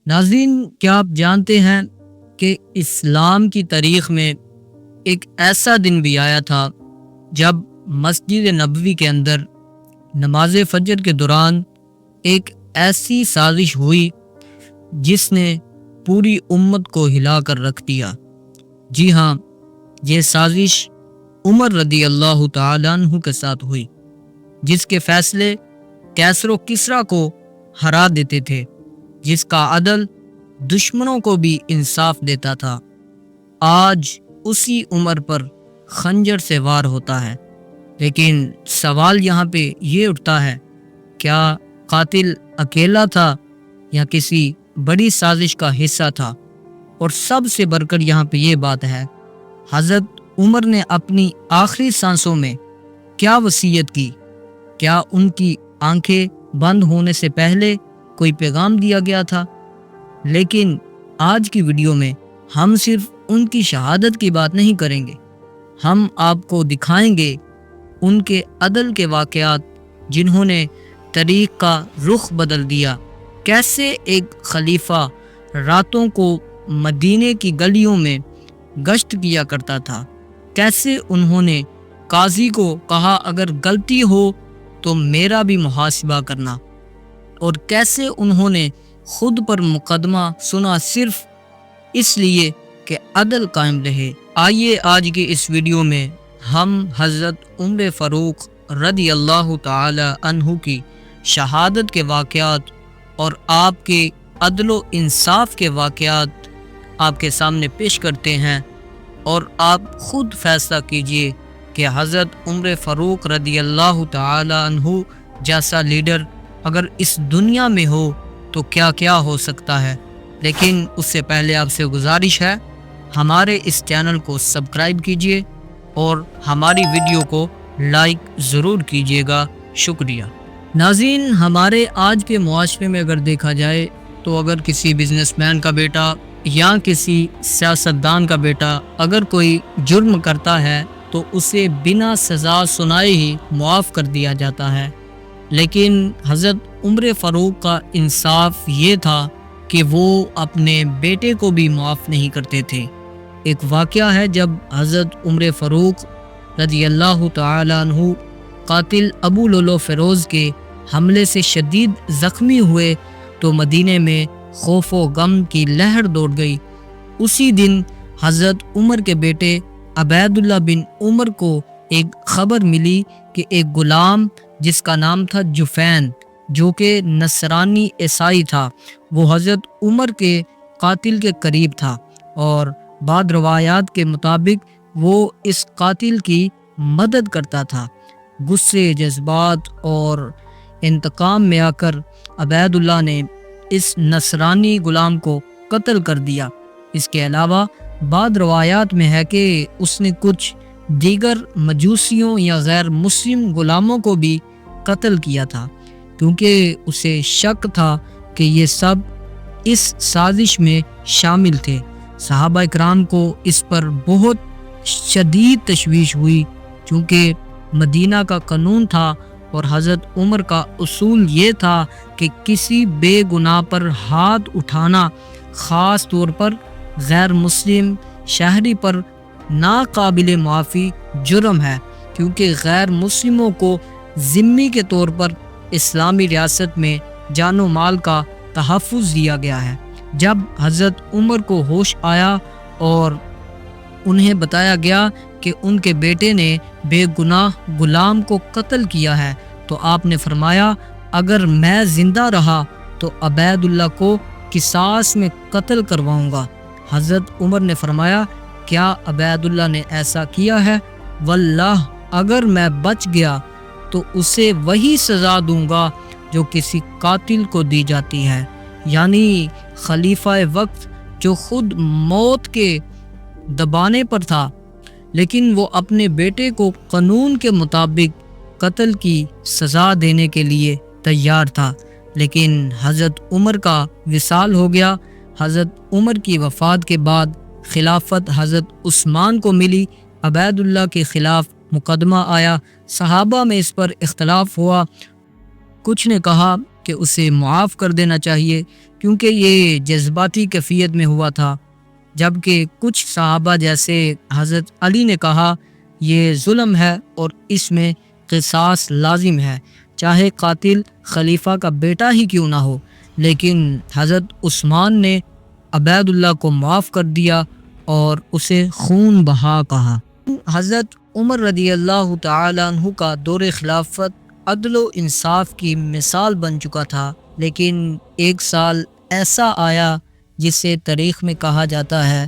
ناظرین، کیا آپ جانتے ہیں کہ اسلام کی تاریخ میں ایک ایسا دن بھی آیا تھا جب مسجد نبوی کے اندر نماز فجر کے دوران ایک ایسی سازش ہوئی جس نے پوری امت کو ہلا کر رکھ دیا۔ جی ہاں، یہ سازش عمر رضی اللہ تعالیٰ عنہ کے ساتھ ہوئی، جس کے فیصلے کیسر و کسریٰ کو ہرا دیتے تھے، جس کا عدل دشمنوں کو بھی انصاف دیتا تھا۔ آج اسی عمر پر خنجر سے وار ہوتا ہے، لیکن سوال یہاں پہ یہ اٹھتا ہے، کیا قاتل اکیلا تھا یا کسی بڑی سازش کا حصہ تھا؟ اور سب سے بڑھ کر یہاں پہ یہ بات ہے، حضرت عمر نے اپنی آخری سانسوں میں کیا وصیت کی؟ کیا ان کی آنکھیں بند ہونے سے پہلے کوئی پیغام دیا گیا تھا؟ لیکن آج کی ویڈیو میں ہم صرف ان کی شہادت کی بات نہیں کریں گے، ہم آپ کو دکھائیں گے ان کے عدل کے واقعات جنہوں نے تاریخ کا رخ بدل دیا۔ کیسے ایک خلیفہ راتوں کو مدینے کی گلیوں میں گشت کیا کرتا تھا، کیسے انہوں نے قاضی کو کہا اگر غلطی ہو تو میرا بھی محاسبہ کرنا، اور کیسے انہوں نے خود پر مقدمہ سنا صرف اس لیے کہ عدل قائم رہے۔ آئیے آج کی اس ویڈیو میں ہم حضرت عمر فاروق رضی اللہ تعالی عنہ کی شہادت کے واقعات اور آپ کے عدل و انصاف کے واقعات آپ کے سامنے پیش کرتے ہیں، اور آپ خود فیصلہ کیجئے کہ حضرت عمر فاروق رضی اللہ تعالی عنہ جیسا لیڈر اگر اس دنیا میں ہو تو کیا کیا ہو سکتا ہے۔ لیکن اس سے پہلے آپ سے گزارش ہے، ہمارے اس چینل کو سبسکرائب کیجئے اور ہماری ویڈیو کو لائک ضرور کیجئے گا۔ شکریہ۔ ناظرین، ہمارے آج کے معاشرے میں اگر دیکھا جائے تو اگر کسی بزنس مین کا بیٹا یا کسی سیاستدان کا بیٹا اگر کوئی جرم کرتا ہے تو اسے بنا سزا سنائے ہی معاف کر دیا جاتا ہے، لیکن حضرت عمر فاروق کا انصاف یہ تھا کہ وہ اپنے بیٹے کو بھی معاف نہیں کرتے تھے۔ ایک واقعہ ہے جب حضرت عمر فاروق رضی اللہ تعالی عنہ قاتل ابو لولو فیروز کے حملے سے شدید زخمی ہوئے تو مدینے میں خوف و غم کی لہر دوڑ گئی۔ اسی دن حضرت عمر کے بیٹے عبید اللہ بن عمر کو ایک خبر ملی کہ ایک غلام جس کا نام تھا جفین، جو کہ نصرانی عیسائی تھا، وہ حضرت عمر کے قاتل کے قریب تھا، اور بعض روایات کے مطابق وہ اس قاتل کی مدد کرتا تھا۔ غصے، جذبات اور انتقام میں آ کر عبید اللہ نے اس نصرانی غلام کو قتل کر دیا۔ اس کے علاوہ بعض روایات میں ہے کہ اس نے کچھ دیگر مجوسیوں یا غیر مسلم غلاموں کو بھی قتل کیا تھا، کیونکہ اسے شک تھا کہ یہ سب اس سازش میں شامل تھے۔ صحابہ اکرام کو اس پر بہت شدید تشویش ہوئی، چونکہ مدینہ کا قانون تھا اور حضرت عمر کا اصول یہ تھا کہ کسی بے گناہ پر ہاتھ اٹھانا، خاص طور پر غیر مسلم شہری پر، ناقابل معافی جرم ہے، کیونکہ غیر مسلموں کو ذمہ کے طور پر اسلامی ریاست میں جان و مال کا تحفظ دیا گیا ہے۔ جب حضرت عمر کو ہوش آیا اور انہیں بتایا گیا کہ ان کے بیٹے نے بے گناہ غلام کو قتل کیا ہے، تو آپ نے فرمایا اگر میں زندہ رہا تو عبید اللہ کو قصاص میں قتل کرواؤں گا۔ حضرت عمر نے فرمایا کیا عبید اللہ نے ایسا کیا ہے؟ واللہ اگر میں بچ گیا تو اسے وہی سزا دوں گا جو کسی قاتل کو دی جاتی ہے، یعنی خلیفہ وقت جو خود موت کے دبانے پر تھا، لیکن وہ اپنے بیٹے کو قانون کے مطابق قتل کی سزا دینے کے لیے تیار تھا۔ لیکن حضرت عمر کا وصال ہو گیا۔ حضرت عمر کی وفات کے بعد خلافت حضرت عثمان کو ملی۔ عبید اللہ کے خلاف مقدمہ آیا، صحابہ میں اس پر اختلاف ہوا۔ کچھ نے کہا کہ اسے معاف کر دینا چاہیے، کیونکہ یہ جذباتی کیفیت میں ہوا تھا، جبکہ کچھ صحابہ جیسے حضرت علی نے کہا یہ ظلم ہے اور اس میں قصاص لازم ہے، چاہے قاتل خلیفہ کا بیٹا ہی کیوں نہ ہو۔ لیکن حضرت عثمان نے عبید اللہ کو معاف کر دیا اور اسے خون بہا کہا۔ حضرت عمر رضی اللہ تعالی عنہ کا دور خلافت عدل و انصاف کی مثال بن چکا تھا، لیکن ایک سال ایسا آیا جسے تاریخ میں کہا جاتا ہے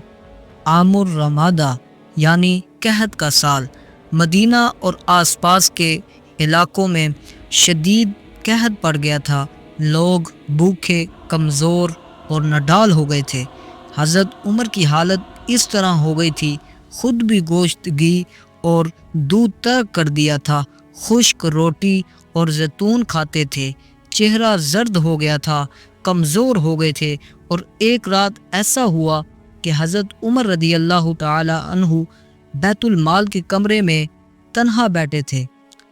عام الرمادہ، یعنی قحط کا سال۔ مدینہ اور آس پاس کے علاقوں میں شدید قحط پڑ گیا تھا، لوگ بھوکے، کمزور اور نڈال ہو گئے تھے۔ حضرت عمر کی حالت اس طرح ہو گئی تھی، خود بھی گوشت گھی اور دودھ ترک کر دیا تھا، خشک روٹی اور زیتون کھاتے تھے، چہرہ زرد ہو گیا تھا، کمزور ہو گئے تھے۔ اور ایک رات ایسا ہوا کہ حضرت عمر رضی اللہ تعالی عنہ بیت المال کے کمرے میں تنہا بیٹھے تھے،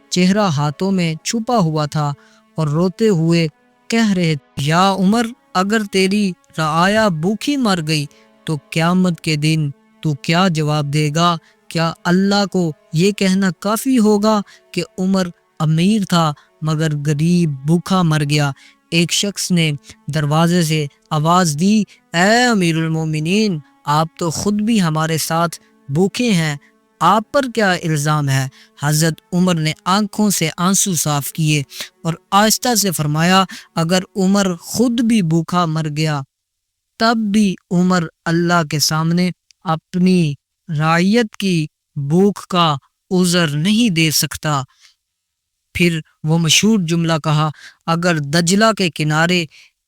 چہرہ ہاتھوں میں چھپا ہوا تھا اور روتے ہوئے کہہ رہے تھے، یا عمر، اگر تیری رعایا بھوکی مر گئی تو قیامت کے دن تو کیا جواب دے گا؟ کیا اللہ کو یہ کہنا کافی ہوگا کہ عمر امیر تھا مگر غریب بھوکا مر گیا؟ ایک شخص نے دروازے سے آواز دی، اے امیر المومنین، آپ تو خود بھی ہمارے ساتھ بھوکے ہیں، آپ پر کیا الزام ہے؟ حضرت عمر نے آنکھوں سے آنسو صاف کیے اور آہستہ سے فرمایا، اگر عمر خود بھی بھوکا مر گیا تب بھی عمر اللہ کے سامنے اپنی رعیت کی بھوک کا عذر نہیں دے سکتا۔ پھر وہ مشہور جملہ کہا، اگر دجلہ کے کنارے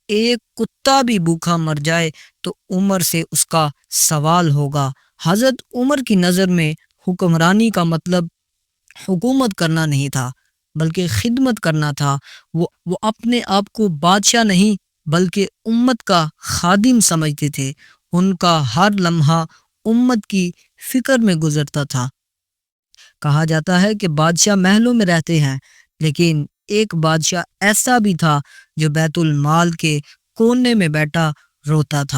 ایک کتا بھی بھوکا مر جائے تو عمر سے اس کا سوال ہوگا۔ حضرت عمر کی نظر میں حکمرانی کا مطلب حکومت کرنا نہیں تھا بلکہ خدمت کرنا تھا۔ وہ اپنے آپ کو بادشاہ نہیں بلکہ امت کا خادم سمجھتے تھے، ان کا ہر لمحہ امت کی فکر میں گزرتا تھا۔ کہا جاتا ہے کہ بادشاہ محلوں میں رہتے ہیں، لیکن ایک بادشاہ ایسا بھی تھا جو بیت المال کے کونے میں بیٹھا روتا تھا۔